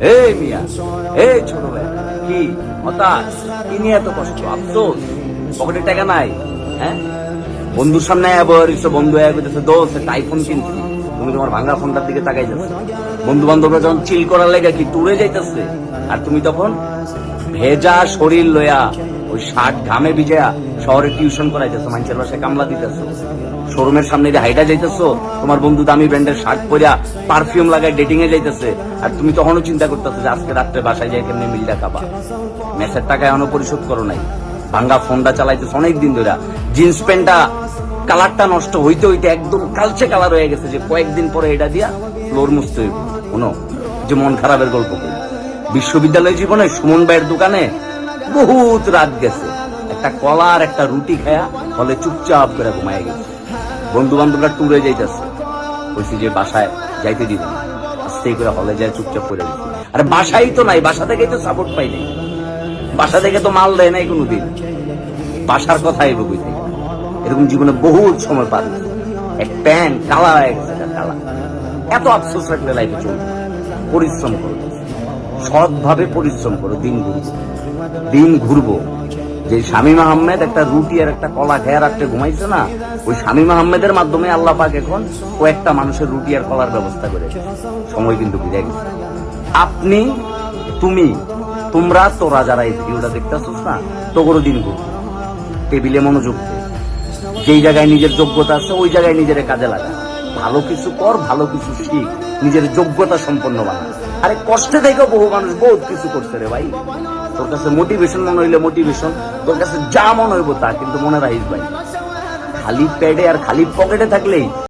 এই মিয়া, এই ছোট ভাই, কি হতাশ, কি নিয়ে এত কষ্ট, আফসোস, পকেটে টাকা নাই? হ্যাঁ, বন্ধুর সামনে বন্ধু দোস্ত একটা আইফোন কিনছি, তুমি তোমার ভাঙা ফোনটার দিকে তাকাই যাচ্ছে। বন্ধু বান্ধবরা যখন চিল করার লেগে কি টুরে যাইতেছে, আর তুমি তখন ভেজা শরীর লয়া, ওই শার্ট ঘামে ভিজা শহরে টিউশন করাইতেছো, মানুষের বাসায় কামলা দিতেছো, শোরুমের সামনে দিয়ে হাইটা যাইতেছো, তোমার বন্ধু দামি ব্র্যান্ডের শার্ট পরিয়া পারফিউম লাগায় ডেটিং এ যাইতেছে, আর তুমি তখনও চিন্তা করতেছো যে আজকে রাত্রে বাসায় যাই কেমনি মিলটা খাবা। মেসের টাকা এখনো পরিশোধ করো নাই, ভাঙ্গা ফোনটা চালাইতেছো অনেক দিন ধরে, জিন্স প্যান্টটা কালারটা নষ্ট হইতে হইতে একদম কালচে কালার হয়ে গেছে, যে কয়েকদিন পরে এটা দিয়া ফ্লোর মুছতে হইব। কোনো যে মন খারাপের গল্প করি, বিশ্ববিদ্যালয় জীবনে সুমন ভাইয়ের দোকানে বহুত রাত গেছে, একটা কলা আর একটা রুটি খায়া ফলে চুপচাপ করে ঘুমায় গেছে। বন্ধু বান্ধবরা টুরে যাইতেছে, বলছি যে বাসায় যাইতে দিবেন, আস্তে করে হলে যায় চুপচাপ করে গেছে। আরে বাসাই তো নাই, বাসা থেকে তো সাপোর্ট পাই নাই, বাসা থেকে তো মাল দেয় নাই কোনোদিন, বাসার কথাই বইতে। এরকম জীবনে বহুত সময় পার হয়েছে, এক প্যান্ট কালা হয়ে গেছে, কালা। এত আফসোস রাখলে লাইফে চলবে। পরিশ্রম করো, সৎভাবে পরিশ্রম করো, দিন ঘুরবো। যে শামীম আহমেদ একটা রুটি আর একটা কলা খেয়ে রাত্রে ঘুমাইছে না, ওই শামীম আহমেদের মাধ্যমে আল্লাহ পাক এখন কয়েকটা মানুষের রুটি আর কলার ব্যবস্থা করে। সময় কিন্তু বিদায় গেছে। আপনি, তুমি, তোমরা, তোরা যারা এই ভিডিওটা দেখতেছিস না, তোরও দিন ঘুরবো। টেবিলে মনোযোগ দে, যেই জায়গায় নিজের যোগ্যতা আছে ওই জায়গায় নিজের কাজে লাগা, ভালো কিছু কর, ভালো কিছু শিখ, নিজের যোগ্যতা সম্পন্ন বানা। আরে কষ্টে দেখো বহু মানুষ বহুত কিছু করছে রে ভাই। তোর কাছে মোটিভেশন মনে হইলে মোটিভেশন, তোর কাছে যা মনে হইব তা, কিন্তু মনে রাখিস ভাই, খালি প্যাডে আর খালি পকেটে থাকলেই